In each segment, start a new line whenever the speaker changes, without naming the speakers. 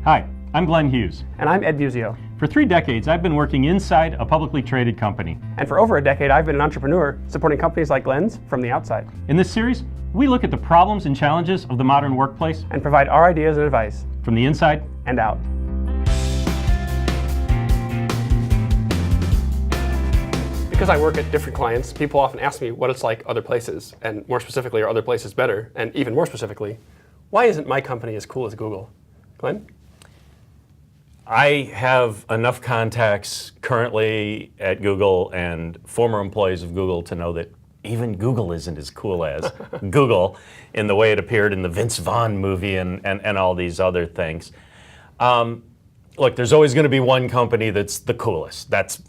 Hi, I'm Glenn Hughes.
And I'm Ed Muzio.
For 3 decades, I've been working inside a publicly traded company.
And for over a decade, I've been an entrepreneur supporting companies like Glenn's from the outside.
In this series, we look at the problems and challenges of the modern workplace
And provide our ideas and advice.
From the inside
and out. Because I work at different clients, people often ask me what it's like other places, and more specifically, are other places better? And even more specifically, why isn't my company as cool as Google? Glenn?
I have enough contacts currently at Google and former employees of Google to know that even Google isn't as cool as Google in the way it appeared in the Vince Vaughn movie and all these other things. Look, there's always going to be one company that's the coolest. That's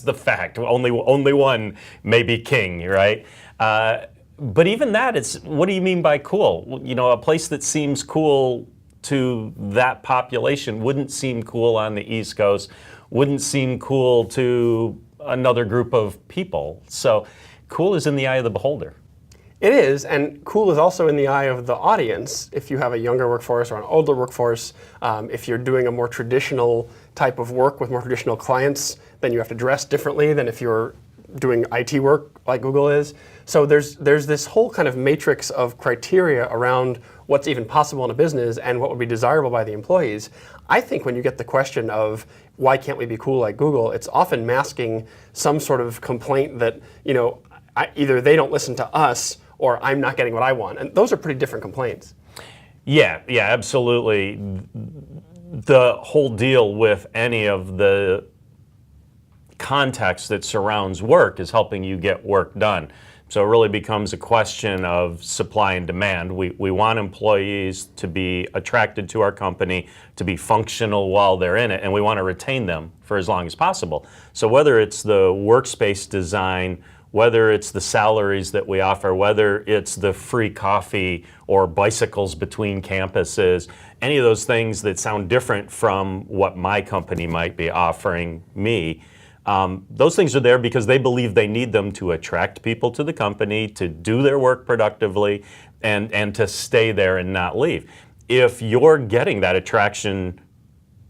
the fact. Only one may be king, right? But even that, it's what do you mean by cool? You know, a place that seems cool to that population wouldn't seem cool on the East Coast, wouldn't seem cool to another group of people. So cool is in the eye of the beholder.
It is, and cool is also in the eye of the audience. If you have a younger workforce or an older workforce, if you're doing a more traditional type of work with more traditional clients, then you have to dress differently than if you're doing IT work like Google is. So there's this whole kind of matrix of criteria around what's even possible in a business and what would be desirable by the employees. I think when you get the question of why can't we be cool like Google, it's often masking some sort of complaint that, you know, either they don't listen to us or I'm not getting what I want. And those are pretty different complaints.
Yeah, absolutely. The whole deal with any of the context that surrounds work is helping you get work done. So it really becomes a question of supply and demand. We want employees to be attracted to our company, to be functional while they're in it, and we want to retain them for as long as possible. So whether it's the workspace design, whether it's the salaries that we offer, whether it's the free coffee or bicycles between campuses, any of those things that sound different from what my company might be offering me, those things are there because they believe they need them to attract people to the company, to do their work productively, and to stay there and not leave. If you're getting that attraction,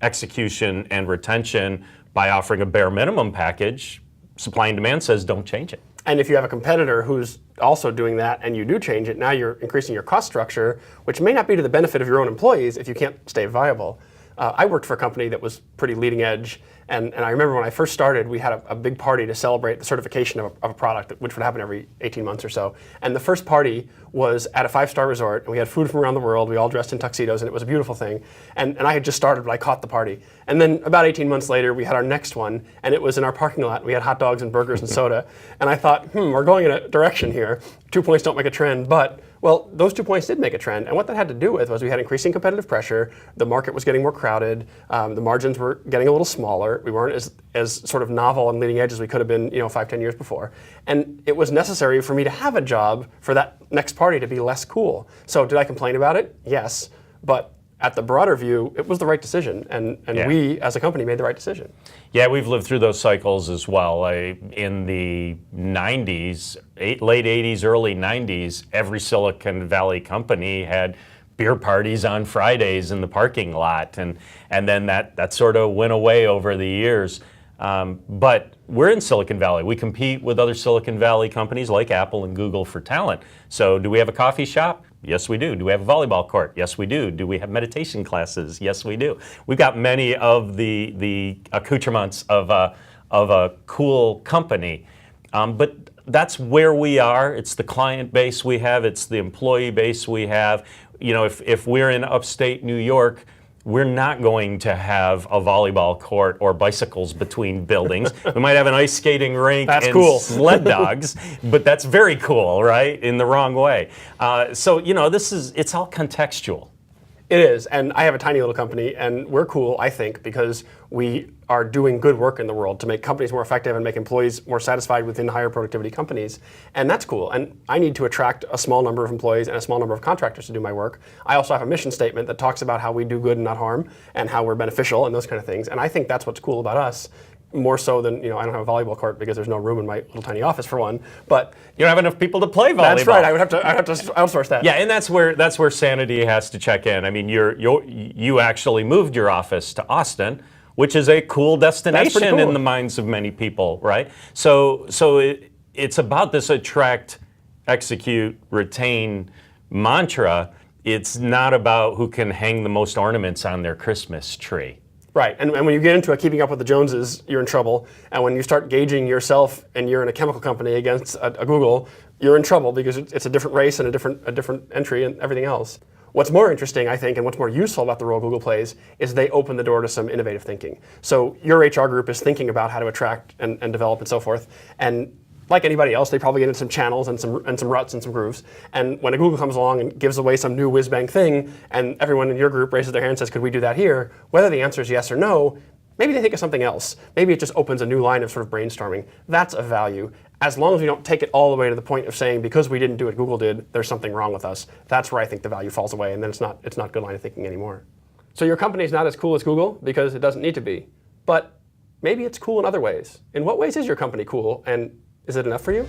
execution, and retention by offering a bare minimum package, supply and demand says don't change it.
And if you have a competitor who's also doing that and you do change it, now you're increasing your cost structure, which may not be to the benefit of your own employees if you can't stay viable. I worked for a company that was pretty leading edge, and I remember when I first started, we had a big party to celebrate the certification of a product, which would happen every 18 months or so. And the first party was at a 5-star resort, and we had food from around the world. We all dressed in tuxedos, and it was a beautiful thing. And I had just started, but I caught the party. And then about 18 months later, we had our next one, and it was in our parking lot. We had hot dogs and burgers and soda. And I thought, we're going in a direction here. 2 points don't make a trend, but well, those 2 points did make a trend, and what that had to do with was we had increasing competitive pressure, the market was getting more crowded, the margins were getting a little smaller, we weren't as sort of novel and leading edge as we could have been 5-10 years before. And it was necessary for me to have a job for that next party to be less cool. So did I complain about it? Yes, but at the broader view, it was the right decision, and we as a company made the right decision.
Yeah, we've lived through those cycles as well. In the 90s, late 80s, early 90s, every Silicon Valley company had beer parties on Fridays in the parking lot, and then that sort of went away over the years. But we're in Silicon Valley. We compete with other Silicon Valley companies like Apple and Google for talent. So do we have a coffee shop? Yes, we do. Do we have a volleyball court? Yes, we do. Do we have meditation classes? Yes, we do. We've got many of the accoutrements of a cool company. But that's where we are. It's the client base we have. It's the employee base we have. You know, if we're in upstate New York, we're not going to have a volleyball court or bicycles between buildings. We might have an ice skating rink and
cool.
sled dogs, but that's very cool, right? In the wrong way. So, it's all contextual.
It is, and I have a tiny little company, and we're cool, I think, because we are doing good work in the world to make companies more effective and make employees more satisfied within higher productivity companies, and that's cool. And I need to attract a small number of employees and a small number of contractors to do my work. I also have a mission statement that talks about how we do good and not harm, and how we're beneficial and those kind of things, and I think that's what's cool about us. more so than, I don't have a volleyball court because there's no room in my little tiny office for one. But
You don't have enough people to play volleyball.
that's right. I'd have to outsource that.
Yeah, and that's where sanity has to check in. I mean, you actually moved your office to Austin, which is a cool destination
cool.
in the minds of many people, right? So it's about this attract, execute, retain mantra. It's not about who can hang the most ornaments on their Christmas tree.
Right, and when you get into a keeping up with the Joneses, you're in trouble. And when you start gauging yourself and you're in a chemical company against a Google, you're in trouble because it's a different race and a different entry and everything else. What's more interesting, I think, and what's more useful about the role Google plays is they open the door to some innovative thinking. So your HR group is thinking about how to attract and develop and so forth. And like anybody else, they probably get into some channels and some ruts and some grooves. And when a Google comes along and gives away some new whiz-bang thing, and everyone in your group raises their hand and says, could we do that here? Whether the answer is yes or no, maybe they think of something else. Maybe it just opens a new line of sort of brainstorming. That's a value. As long as we don't take it all the way to the point of saying, because we didn't do what Google did, there's something wrong with us. That's where I think the value falls away, and then it's not good line of thinking anymore. So your company is not as cool as Google because it doesn't need to be. But maybe it's cool in other ways. In what ways is your company cool, and is it enough for you?